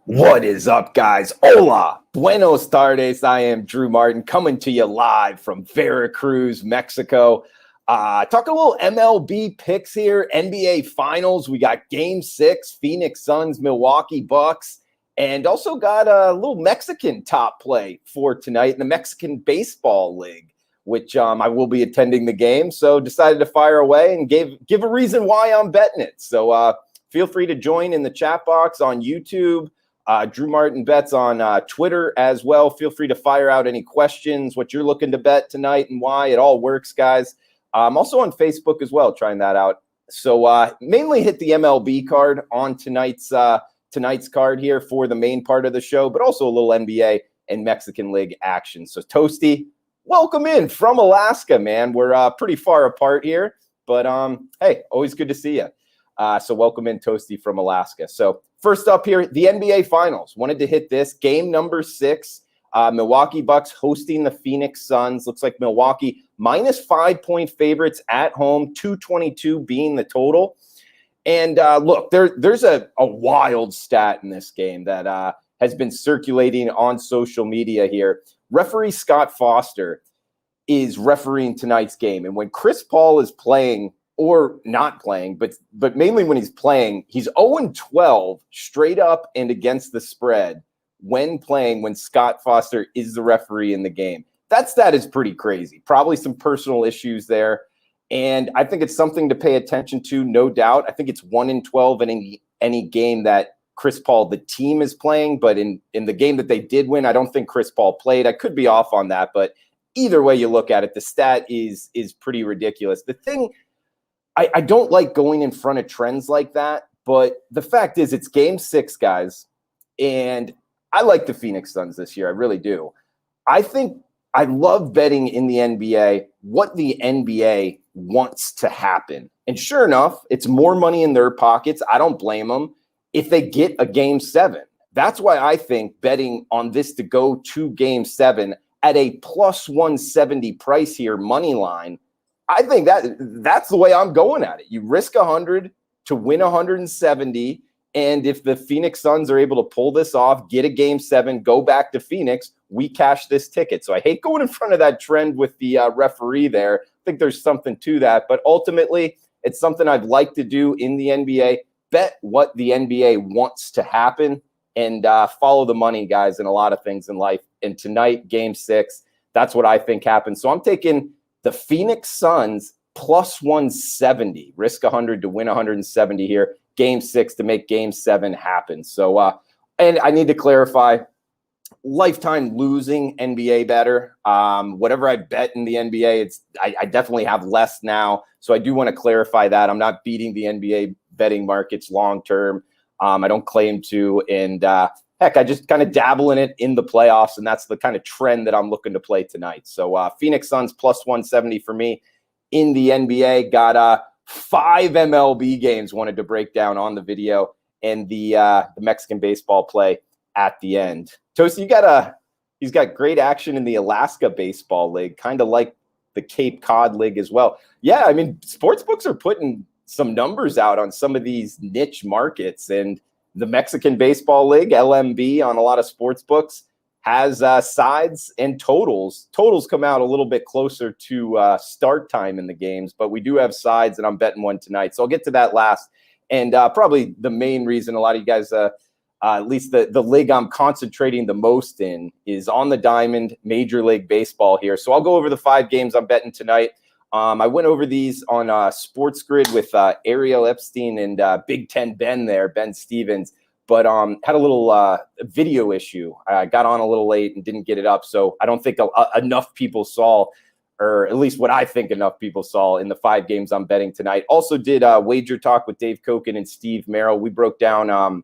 What is up, guys? Hola, buenos tardes. I am Drew Martin coming to you live from Veracruz, Mexico. Talking a little MLB picks here, NBA Finals. We got Game 6, Phoenix Suns, Milwaukee Bucks, and also got a little Mexican top play for tonight in the Mexican Baseball League, which I will be attending the game. So decided to fire away and give a reason why I'm betting it. So feel free to join in the chat box on YouTube. Drew Martin Bets on Twitter as well. Feel free to fire out any questions, what you're looking to bet tonight and why. It all works, guys. I'm also on Facebook as well, trying that out. So mainly hit the MLB card on tonight's card here for the main part of the show, but also a little NBA and Mexican League action. So Toasty, welcome in from Alaska, man. We're pretty far apart here, but hey, always good to see you. So welcome in, Toasty from Alaska. So first up here, the NBA Finals. Wanted to hit this. Game number 6, Milwaukee Bucks hosting the Phoenix Suns. Looks like Milwaukee minus 5-point favorites at home, 222 being the total. And look, there's a wild stat in this game that has been circulating on social media here. Referee Scott Foster is refereeing tonight's game. And when Chris Paul is playing, or not playing, but mainly when he's playing, he's 0-12 straight up and against the spread when playing, when Scott Foster is the referee in the game. That stat is pretty crazy. Probably some personal issues there. And I think it's something to pay attention to, no doubt. I think it's 1-12 in any game that Chris Paul, the team, is playing. But in the game that they did win, I don't think Chris Paul played. I could be off on that. But either way you look at it, the stat is pretty ridiculous. The thing, I don't like going in front of trends like that, but the fact is it's Game 6, guys, and I like the Phoenix Suns this year. I really do. I think I love betting in the NBA what the NBA wants to happen. And sure enough, it's more money in their pockets. I don't blame them if they get a Game 7. That's why I think betting on this to go to Game 7 at a plus 170 price here, money line, I think that's the way I'm going at it. You risk 100 to win 170, and if the Phoenix Suns are able to pull this off, get a Game 7, go back to Phoenix, we cash this ticket. So I hate going in front of that trend with the referee there. I think there's something to that, but ultimately it's something I'd like to do in the NBA. Bet what the NBA wants to happen and follow the money, guys, in a lot of things in life. And tonight, Game 6, that's what I think happens. So I'm taking the Phoenix Suns plus 170, risk 100 to win 170 here. Game 6 to make Game 7 happen. So, and I need to clarify, lifetime losing NBA better. Whatever I bet in the NBA, I definitely have less now. So I do want to clarify that. I'm not beating the NBA betting markets long term. I don't claim to. And heck, I just kind of dabble in it in the playoffs, and that's the kind of trend that I'm looking to play tonight. So Phoenix Suns plus 170 for me in the NBA. Got 5 MLB games wanted to break down on the video, and the Mexican baseball play at the end. Toasty, he's got great action in the Alaska Baseball League, kind of like the Cape Cod League as well. Yeah, I mean, sportsbooks are putting some numbers out on some of these niche markets, and the Mexican Baseball League, LMB, on a lot of sports books has sides and totals. Totals come out a little bit closer to start time in the games, but we do have sides, and I'm betting one tonight. So I'll get to that last. And probably the main reason a lot of you guys, at least the league I'm concentrating the most in, is on the diamond, Major League Baseball here. So I'll go over the 5 games I'm betting tonight. I went over these on Sports Grid with Ariel Epstein and Big Ten Ben there, Ben Stevens, but had a little video issue. I got on a little late and didn't get it up, so I don't think enough people saw, or at least what I think enough people saw in the 5 games I'm betting tonight. Also did Wager Talk with Dave Koken and Steve Merrill. We broke down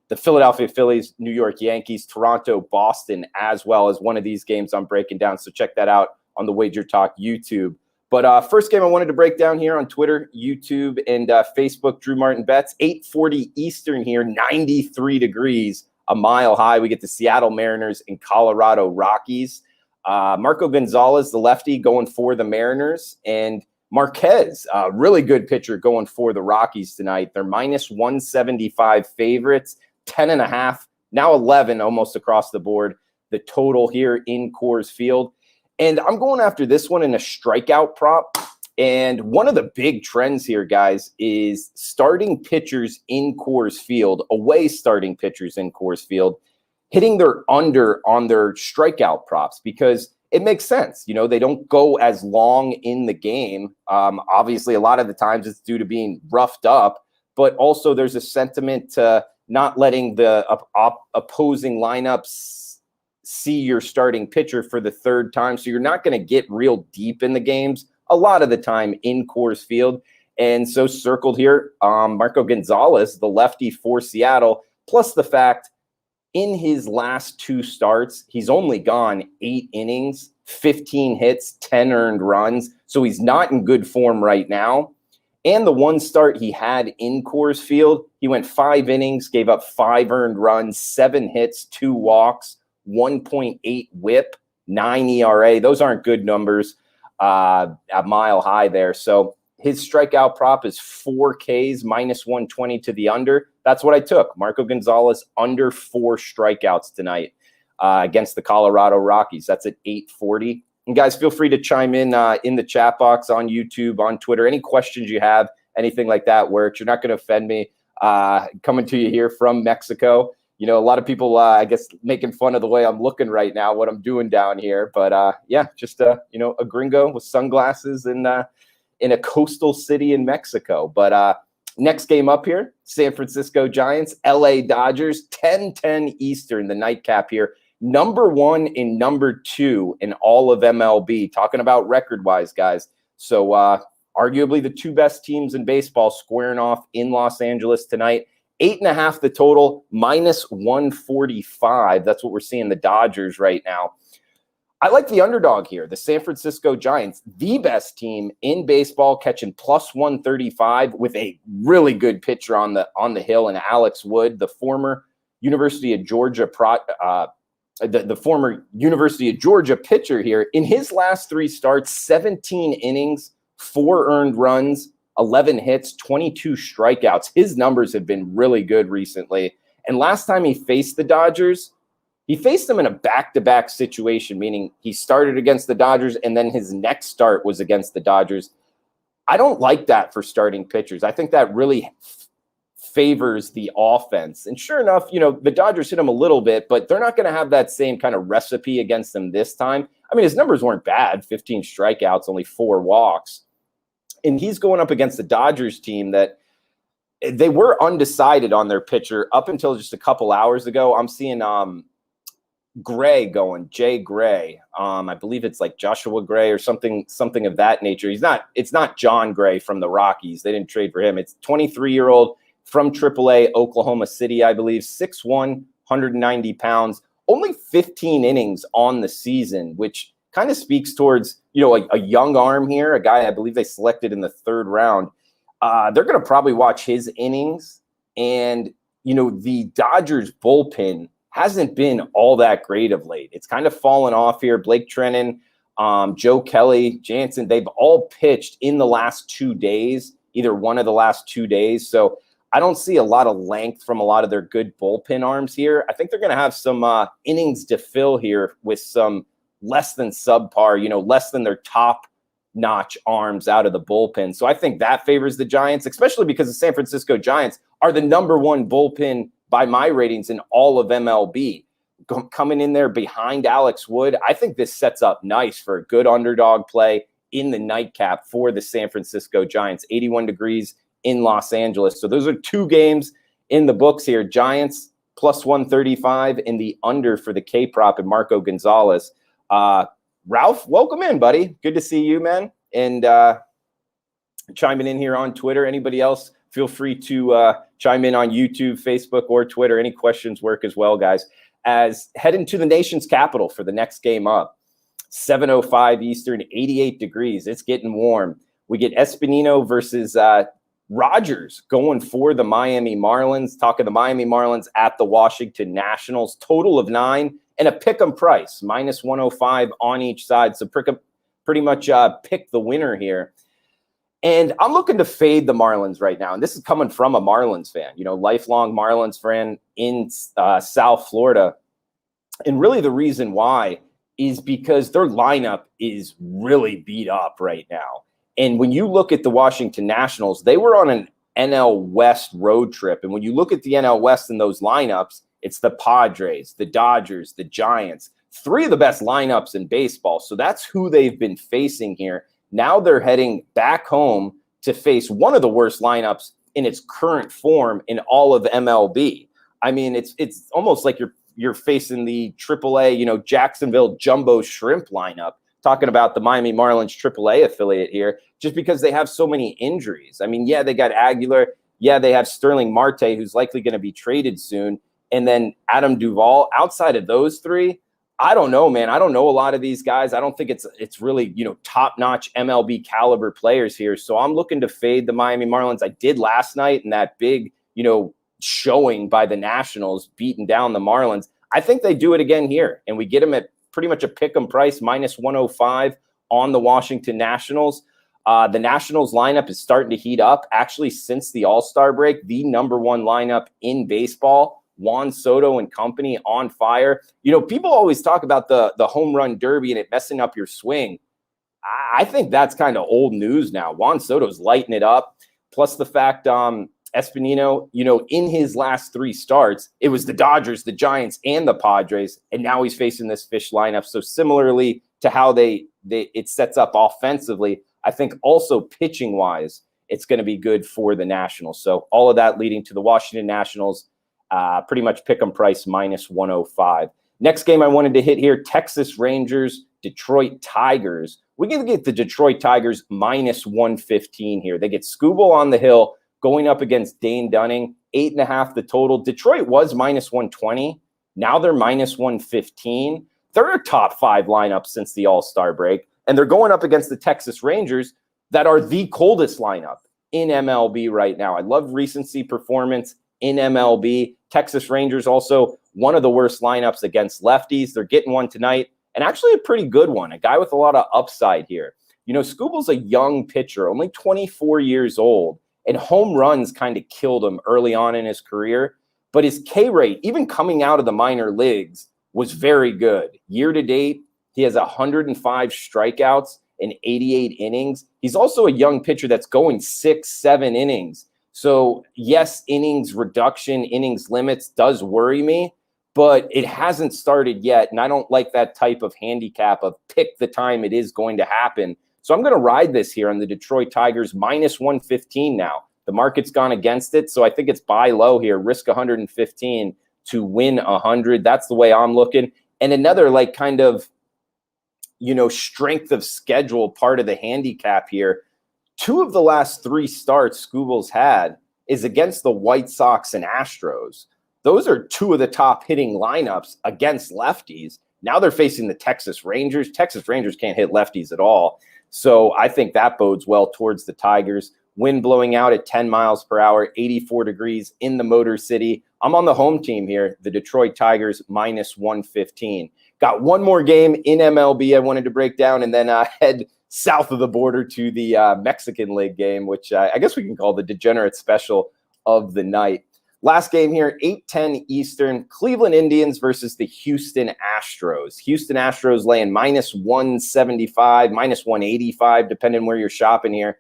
the Philadelphia Phillies, New York Yankees, Toronto, Boston, as well as one of these games I'm breaking down, so check that out on the Wager Talk YouTube. But first game I wanted to break down here on Twitter, YouTube, and Facebook, Drew Martin Bets, 8:40 Eastern here, 93 degrees, a mile high. We get the Seattle Mariners and Colorado Rockies. Marco Gonzalez, the lefty, going for the Mariners. And Marquez, a really good pitcher, going for the Rockies tonight. They're minus 175 favorites, 10.5 now 11 almost across the board, the total here in Coors Field. And I'm going after this one in a strikeout prop. And one of the big trends here, guys, is starting pitchers in Coors Field, away starting pitchers in Coors Field, hitting their under on their strikeout props, because it makes sense. You know, they don't go as long in the game. Obviously, a lot of the times it's due to being roughed up, but also there's a sentiment to not letting the opposing lineups see your starting pitcher for the third time. So you're not going to get real deep in the games a lot of the time in Coors Field. And so circled here, Marco Gonzalez, the lefty for Seattle, plus the fact in his last 2 starts, he's only gone 8 innings, 15 hits, 10 earned runs. So he's not in good form right now. And the 1 start he had in Coors Field, he went 5 innings, gave up 5 earned runs, 7 hits, 2 walks, 1.8 whip, 9 ERA. Those aren't good numbers. A mile high there. So his strikeout prop is 4 Ks minus 120 to the under. That's what I took. Marco Gonzalez under 4 strikeouts tonight against the Colorado Rockies. That's at 840. And guys, feel free to chime in the chat box on YouTube, on Twitter. Any questions you have, anything like that works. You're not going to offend me. Coming to you here from Mexico. You know, a lot of people, I guess, making fun of the way I'm looking right now, what I'm doing down here. But yeah, just you know, a gringo with sunglasses in a coastal city in Mexico. But next game up here, San Francisco Giants, LA Dodgers, 10:10 Eastern, the nightcap here. Number 1 and number 2 in all of MLB. Talking about record-wise, guys. So arguably the 2 best teams in baseball squaring off in Los Angeles tonight. 8.5 the total, minus 145. That's what we're seeing the Dodgers right now. I like the underdog here, the San Francisco Giants, the best team in baseball, catching plus 135 with a really good pitcher on the hill in Alex Wood, the former University of Georgia the former University of Georgia pitcher here. In his last 3 starts, 17 innings, 4 earned runs, 11 hits, 22 strikeouts. His numbers have been really good recently. And last time he faced the Dodgers, he faced them in a back-to-back situation, meaning he started against the Dodgers and then his next start was against the Dodgers. I don't like that for starting pitchers. I think that really favors the offense. And sure enough, you know, the Dodgers hit him a little bit, but they're not going to have that same kind of recipe against them this time. I mean, his numbers weren't bad, 15 strikeouts, only 4 walks. And he's going up against the Dodgers team that they were undecided on their pitcher up until just a couple hours ago. I'm seeing Gray going, Jay Gray. I believe it's like Joshua Gray or something of that nature. It's not John Gray from the Rockies. They didn't trade for him. It's 23-year-old from AAA, Oklahoma City, I believe, 6'1", 190 pounds, only 15 innings on the season, which kind of speaks towards, you know, a young arm here, a guy I believe they selected in the 3rd round. They're going to probably watch his innings. And, you know, the Dodgers bullpen hasn't been all that great of late. It's kind of fallen off here. Blake Treinen, Joe Kelly, Jansen, they've all pitched in the last 2 days, either one of the last 2 days. So I don't see a lot of length from a lot of their good bullpen arms here. I think they're going to have some innings to fill here with some less than subpar, you know, less than their top-notch arms out of the bullpen. So I think that favors the Giants, especially because the San Francisco Giants are the number 1 bullpen by my ratings in all of MLB. Coming in there behind Alex Wood, I think this sets up nice for a good underdog play in the nightcap for the San Francisco Giants. 81 degrees in Los Angeles. So those are 2 games in the books here. Giants plus 135 and the under for the K-prop and Marco Gonzalez. Ralph, welcome in, buddy. Good to see you, man. And chiming in here on Twitter. Anybody else, feel free to chime in on YouTube, Facebook, or Twitter. Any questions work as well, guys. As heading to the nation's capital for the next game up. 7:05 Eastern, 88 degrees. It's getting warm. We get Espinino versus Rogers going for the Miami Marlins. Talking the Miami Marlins at the Washington Nationals. Total of 9 and a pick'em price, minus 105 on each side. So pretty much pick the winner here. And I'm looking to fade the Marlins right now. And this is coming from a Marlins fan, lifelong Marlins fan in South Florida. And really the reason why is because their lineup is really beat up right now. And when you look at the Washington Nationals, they were on an NL West road trip. And when you look at the NL West in those lineups, it's the Padres, the Dodgers, the Giants, three of the best lineups in baseball. So that's who they've been facing here. Now they're heading back home to face one of the worst lineups in its current form in all of MLB. I mean, it's almost like you're facing the AAA, Jacksonville Jumbo Shrimp lineup, talking about the Miami Marlins AAA affiliate here, just because they have so many injuries. I mean, yeah, they got Aguilar. Yeah, they have Sterling Marte, who's likely going to be traded soon. And then Adam Duvall. Outside of those three, I don't know, man. I don't know a lot of these guys. I don't think it's really, top-notch MLB caliber players here. So I'm looking to fade the Miami Marlins. I did last night in that big, showing by the Nationals, beating down the Marlins. I think they do it again here, and we get them at pretty much a pick-em price, minus 105 on the Washington Nationals. The Nationals lineup is starting to heat up. Actually, since the All-Star break, the number one lineup in baseball. Juan Soto and company on fire. People always talk about the home run derby and it messing up your swing. I think that's kind of old news now. Juan Soto's lighting it up. Plus the fact Espinino, in his last three starts, it was the Dodgers, the Giants, and the Padres, and now he's facing this fish lineup. So similarly to how it sets up offensively, I think also pitching-wise, it's going to be good for the Nationals. So all of that leading to the Washington Nationals, pretty much pick 'em price minus 105. Next game I wanted to hit here, Texas Rangers, Detroit Tigers. We're going to get the Detroit Tigers minus 115 here. They get Skubal on the hill going up against Dane Dunning, 8.5 the total. Detroit was minus 120. Now they're minus 115. They're a top 5 lineup since the All-Star break, and they're going up against the Texas Rangers that are the coldest lineup in MLB right now. I love recency performance in MLB. Texas Rangers also one of the worst lineups against lefties. They're getting one tonight, and actually a pretty good one, a guy with a lot of upside here. Skubal's a young pitcher, only 24 years old, and home runs kind of killed him early on in his career. But his K rate, even coming out of the minor leagues, was very good. Year to date, he has 105 strikeouts in 88 innings. He's also a young pitcher that's going 6-7 innings. So yes, innings reduction, innings limits does worry me, but it hasn't started yet. And I don't like that type of handicap of pick the time it is going to happen. So I'm going to ride this here on the Detroit Tigers minus 115 now. The market's gone against it. So I think it's buy low here, risk 115 to win 100. That's the way I'm looking. And another kind of, strength of schedule part of the handicap here. 2 of the last 3 starts Skubal's had is against the White Sox and Astros. Those are 2 of the top hitting lineups against lefties. Now they're facing the Texas Rangers. Texas Rangers can't hit lefties at all. So I think that bodes well towards the Tigers. Wind blowing out at 10 miles per hour, 84 degrees in the Motor City. I'm on the home team here, the Detroit Tigers minus 115. Got one more game in MLB I wanted to break down, and then head south of the border to the Mexican League game, which I guess we can call the degenerate special of the night. Last game here, 8:10 Eastern, Cleveland Indians versus the Houston Astros. Houston Astros laying minus 175, minus 185, depending where you're shopping here.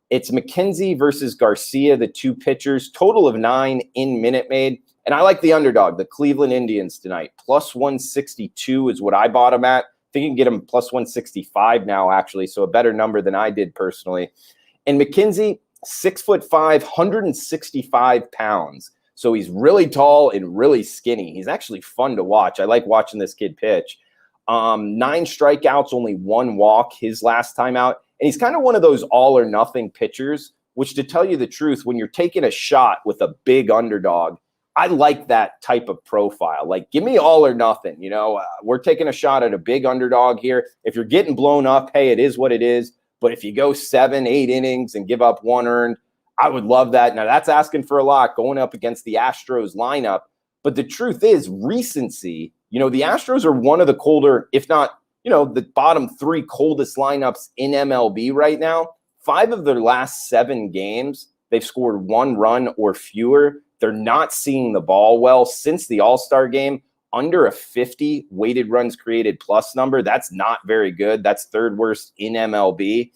It's McKenzie versus Garcia, the 2 pitchers, total of 9 in Minute Maid. And I like the underdog, the Cleveland Indians tonight. Plus 162 is what I bought them at. I think you can get them plus 165 now, actually, so a better number than I did personally. And McKenzie, 6'5", 165 pounds. So he's really tall and really skinny. He's actually fun to watch. I like watching this kid pitch. 9 strikeouts, only 1 walk his last time out. And he's kind of one of those all or nothing pitchers, which, to tell you the truth, when you're taking a shot with a big underdog, I like that type of profile. Give me all or nothing. We're taking a shot at a big underdog here. If you're getting blown up, hey, it is what it is. But if you go 7-8 innings and give up 1 earned, I would love that. Now, that's asking for a lot going up against the Astros lineup. But the truth is, recency, the Astros are one of the colder, if not, the bottom 3 coldest lineups in MLB right now. 5 of their last 7 games, they've scored 1 run or fewer. They're not seeing the ball well since the All-Star game. Under a 50 weighted runs created plus number. That's not very good. That's 3rd worst in MLB.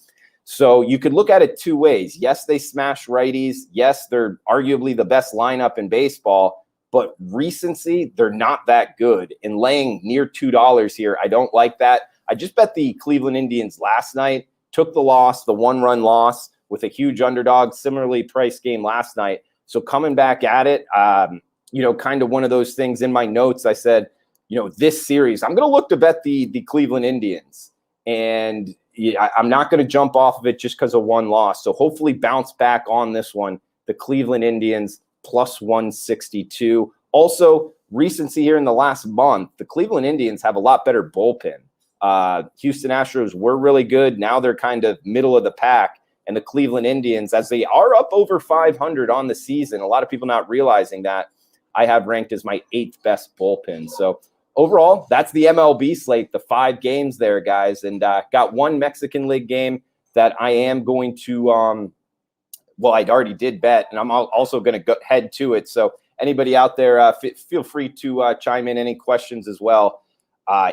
So you could look at it 2 ways. Yes, they smash righties. Yes, they're arguably the best lineup in baseball, but recency, they're not that good. And laying near $2 here, I don't like that. I just bet the Cleveland Indians last night, took the loss, the 1-run loss with a huge underdog, similarly priced game last night. So coming back at it, kind of one of those things in my notes. I said, this series, I'm going to look to bet the Cleveland Indians. And I'm not going to jump off of it just because of 1 loss. So hopefully bounce back on this one. The Cleveland Indians plus 162. Also, recency here in the last month, the Cleveland Indians have a lot better bullpen. Houston Astros were really good. Now they're kind of middle of the pack. And the Cleveland Indians, as they are up over 500 on the season, a lot of people not realizing that, I have ranked as my 8th best bullpen. So overall, that's the MLB slate, the 5 games there, guys. And got 1 Mexican League game that I am going to, I already did bet, and I'm also going to go head to it. So anybody out there, feel free to chime in any questions as well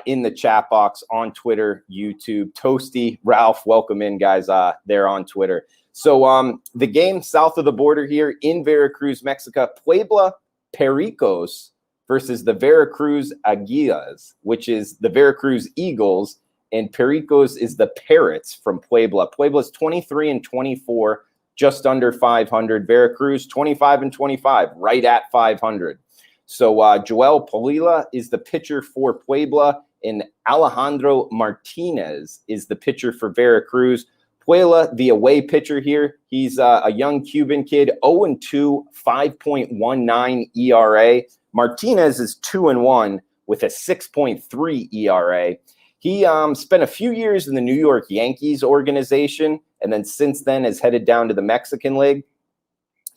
in the chat box on Twitter, YouTube. Toasty, Ralph, welcome in, guys, there on Twitter. So the game south of the border here in Veracruz, Mexico, Puebla, Pericos versus the Veracruz Anguilas, which is the Veracruz Eagles, and Pericos is the Parrots from Puebla. Puebla's 23-24, just under 500. Veracruz 25-25, right at 500. So Joel Polilla is the pitcher for Puebla, and Alejandro Martinez is the pitcher for Veracruz. Puebla, the away pitcher here, he's a young Cuban kid, 0-2, 5.19 ERA. Martinez is 2-1 with a 6.3 ERA. He spent a few years in the New York Yankees organization, and then since then has headed down to the Mexican League.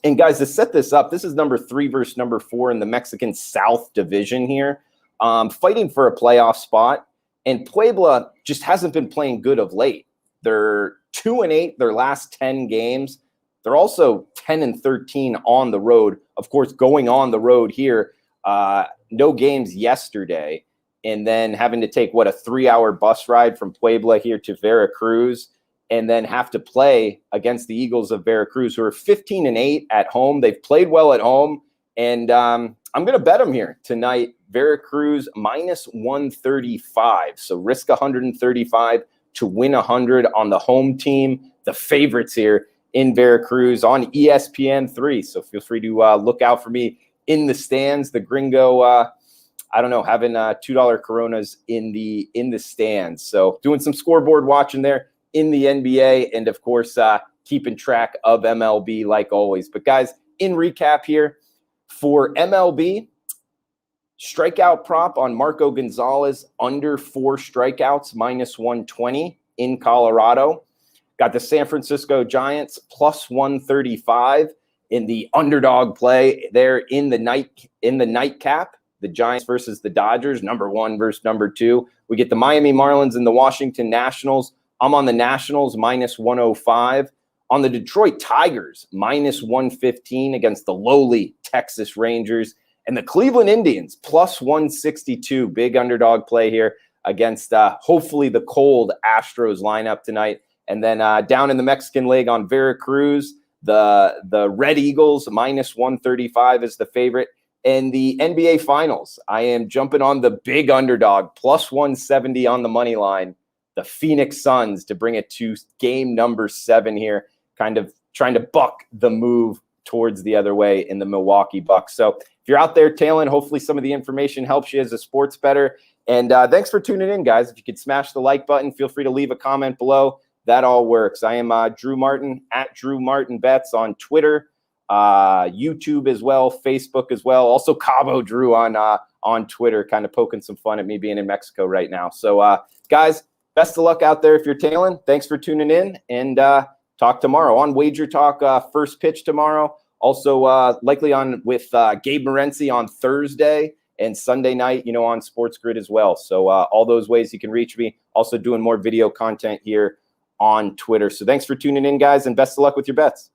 And guys, to set this up, this is number 3 versus number 4 in the Mexican South Division here, fighting for a playoff spot. And Puebla just hasn't been playing good of late. They're 2-8 their last 10 games. They're also 10-13 on the road. Of course, going on the road here, no games yesterday, and then having to take, a 3-hour bus ride from Puebla here to Veracruz, and then have to play against the Eagles of Veracruz, who are 15-8 at home. They've played well at home, and I'm going to bet them here tonight. Veracruz minus 135, so risk 135 to win 100 on the home team. The favorites here in Veracruz on ESPN3. So feel free to look out for me in the stands. The gringo, having $2 Coronas in the stands. So doing some scoreboard watching there in the NBA, and of course keeping track of MLB like always. But guys, in recap here for MLB, strikeout prop on Marco Gonzalez under 4 strikeouts, minus 120 in Colorado. Got the San Francisco Giants plus 135 in the underdog play there in the nightcap. The Giants versus the Dodgers, number 1 versus number 2. We get the Miami Marlins and the Washington Nationals. I'm on the Nationals minus 105. On the Detroit Tigers, minus 115 against the lowly Texas Rangers. And the Cleveland Indians, plus 162, big underdog play here against hopefully the cold Astros lineup tonight. And then down in the Mexican League on Veracruz, the Red Eagles, minus 135 is the favorite. And the NBA Finals, I am jumping on the big underdog, plus 170 on the money line, the Phoenix Suns, to bring it to game number 7 here, kind of trying to buck the move towards the other way in the Milwaukee Bucks. So if you're out there tailing, hopefully some of the information helps you as a sports bettor. And thanks for tuning in, guys. If you could smash the like button, feel free to leave a comment below. That all works. I am Drew Martin at Drew Martin Bets on Twitter, YouTube as well, Facebook as well. Also Cabo Drew on Twitter, kind of poking some fun at me being in Mexico right now. So guys, best of luck out there if you're tailing. Thanks for tuning in, and talk tomorrow on Wager Talk, first pitch tomorrow. Also, likely on with Gabe Morency on Thursday and Sunday night, on Sports Grid as well. So all those ways you can reach me. Also doing more video content here on Twitter. So thanks for tuning in, guys, and best of luck with your bets.